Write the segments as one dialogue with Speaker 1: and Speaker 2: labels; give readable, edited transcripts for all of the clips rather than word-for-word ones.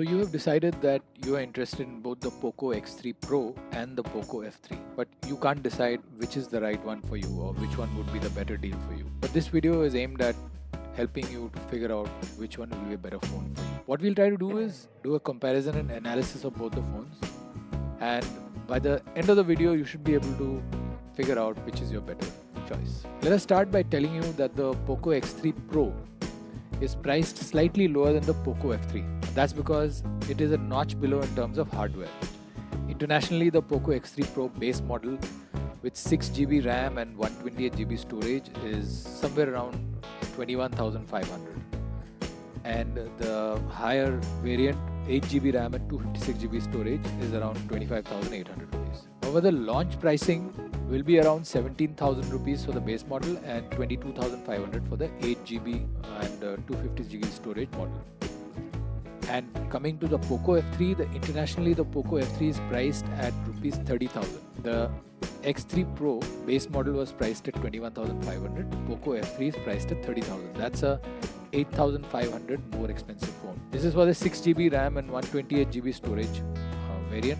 Speaker 1: So you have decided that you are interested in both the Poco X3 Pro and the Poco F3, but you can't decide which is the right one for you or which one would be the better deal for you. But this video is aimed at helping you to figure out which one will be a better phone for you. What we'll try to do is do a comparison and analysis of both the phones, and by the end of the video you should be able to figure out which is your better choice. Let us start by telling you that the Poco X3 Pro is priced slightly lower than the Poco F3. That's because it is a notch below in terms of hardware. Internationally, the Poco X3 Pro base model with 6GB RAM and 128GB storage is somewhere around 21,500, and the higher variant 8GB RAM and 256GB storage is around 25,800 rupees. However, the launch pricing will be around 17,000 rupees for the base model and 22,500 for the 8GB and 256GB storage model. And coming to the Poco F3, internationally the Poco F3 is priced at rupees 30,000. The X3 Pro base model was priced at 21,500. Poco F3 is priced at 30,000. That's a 8,500 more expensive phone. This is for the 6GB RAM and 128GB storage variant.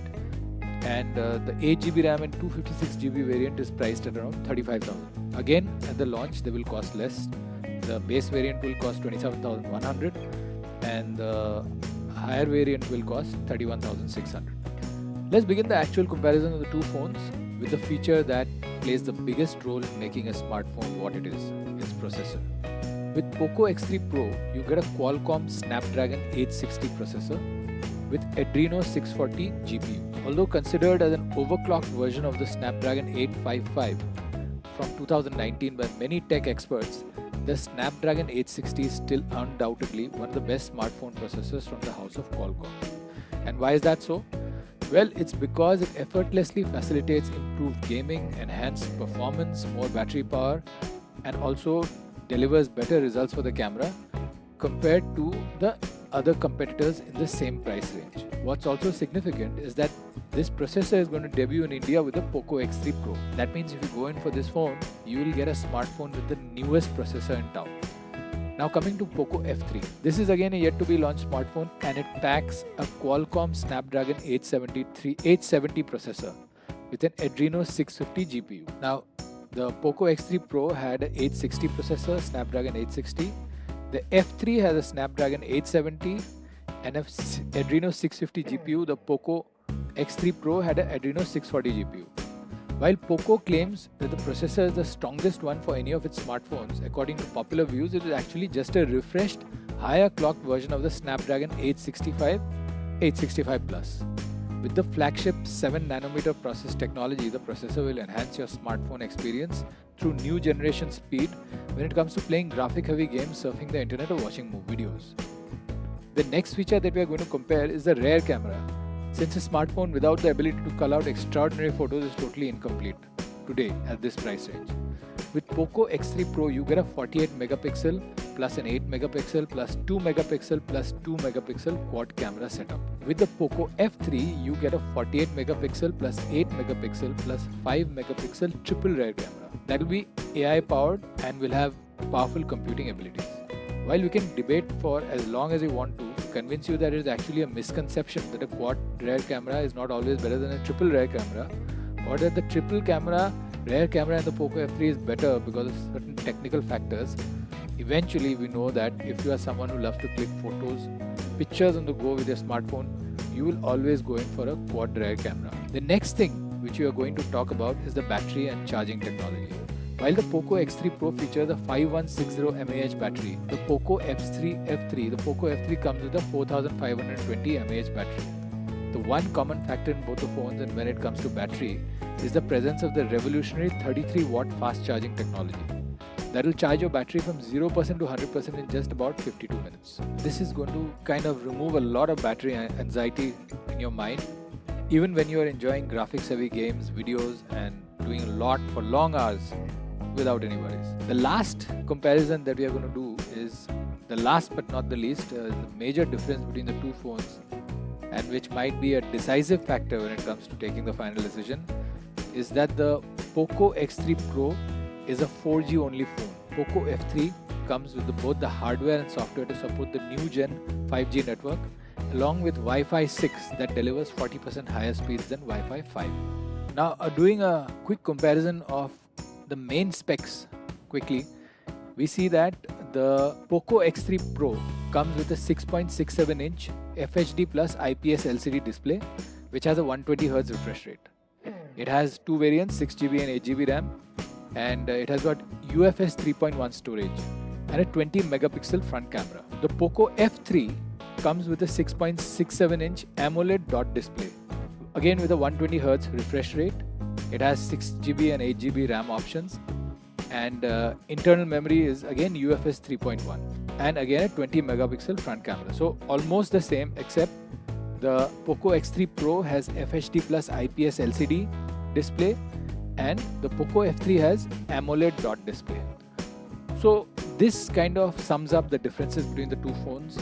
Speaker 1: And the 8GB RAM and 256GB variant is priced at around 35,000. Again, at the launch they will cost less. The base variant will cost 27,100 and the higher variant will cost 31,600. Let's begin the actual comparison of the two phones with the feature that plays the biggest role in making a smartphone what it is, its processor. With Poco X3 Pro, you get a Qualcomm Snapdragon 860 processor with Adreno 640 GPU. Although considered as an overclocked version of the Snapdragon 855 from 2019 by many tech experts, the Snapdragon 860 is still undoubtedly one of the best smartphone processors from the house of Qualcomm. And why is that so? Well, it's because it effortlessly facilitates improved gaming, enhanced performance, more battery power, and also delivers better results for the camera compared to the other competitors in the same price range. What's also significant is that this processor is going to debut in India with the Poco X3 Pro. That means if you go in for this phone, you will get a smartphone with the newest processor in town. Now coming to Poco F3. This is again a yet to be launched smartphone, and it packs a Qualcomm Snapdragon 870 processor with an Adreno 650 GPU. Now the Poco X3 Pro had an 860 processor, Snapdragon 860. The F3 has a Snapdragon 870 and an Adreno 650 GPU. The Poco X3 Pro had an Adreno 640 GPU. While Poco claims that the processor is the strongest one for any of its smartphones, according to popular views, it is actually just a refreshed, higher clocked version of the Snapdragon 865 Plus. With the flagship 7nm process technology, the processor will enhance your smartphone experience through new generation speed when it comes to playing graphic-heavy games, surfing the internet or watching movie videos. The next feature that we are going to compare is the rear camera, since a smartphone without the ability to cull out extraordinary photos is totally incomplete today at this price range. With Poco X3 Pro, you get a 48 megapixel plus an 8 megapixel plus 2 megapixel plus 2 megapixel quad camera setup. With the Poco F3, you get a 48 megapixel plus 8 megapixel plus 5 megapixel triple rear camera. That will be AI powered and will have powerful computing abilities. While we can debate for as long as we want to convince you that it is actually a misconception that a quad rear camera is not always better than a triple rear camera, or that the triple camera rear camera in the Poco F3 is better because of certain technical factors, eventually we know that if you are someone who loves to click photos, pictures on the go with your smartphone, you will always go in for a quad rear camera. The next thing which we are going to talk about is the battery and charging technology. While the Poco X3 Pro features a 5160 mAh battery, the Poco F3 comes with a 4520 mAh battery. The one common factor in both the phones and when it comes to battery is the presence of the revolutionary 33 watt fast charging technology that will charge your battery from 0% to 100% in just about 52 minutes. This is going to kind of remove a lot of battery anxiety in your mind, even when you are enjoying graphics heavy games, videos, and doing a lot for long hours without any worries. The last comparison that we are going to do is the last but not the least, the major difference between the two phones, and which might be a decisive factor when it comes to taking the final decision, is that the Poco X3 Pro is a 4G only phone. Poco F3 comes with both the hardware and software to support the new gen 5G network, along with Wi-Fi 6 that delivers 40% higher speeds than Wi-Fi 5. Now, doing a quick comparison of the main specs quickly, we see that the Poco X3 Pro comes with a 6.67-inch FHD plus IPS LCD display, which has a 120Hz refresh rate. It has two variants, 6GB and 8GB RAM, and it has got UFS 3.1 storage and a 20 megapixel front camera. The Poco F3 comes with a 6.67-inch AMOLED dot display, again with a 120Hz refresh rate. It has 6GB and 8GB RAM options, and internal memory is again UFS 3.1 and again a 20 megapixel front camera. So almost the same, except the Poco X3 Pro has FHD plus IPS LCD display and the Poco F3 has AMOLED dot display. So this kind of sums up the differences between the two phones.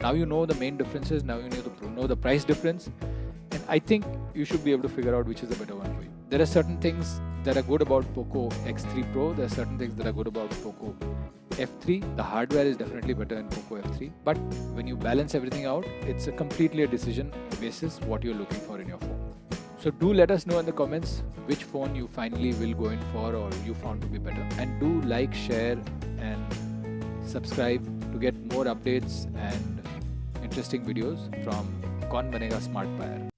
Speaker 1: Now you know the main differences, now you know the price difference, and I think you should be able to figure out which is the better one for you. There are certain things that are good about Poco X3 Pro, there are certain things that are good about Poco F3. The hardware is definitely better in Poco F3, but when you balance everything out, it's completely a decision basis what you're looking for in your phone. So do let us know in the comments which phone you finally will go in for or you found to be better. And do like, share and subscribe to get more updates and interesting videos from Kaun Banega Smart Buyer.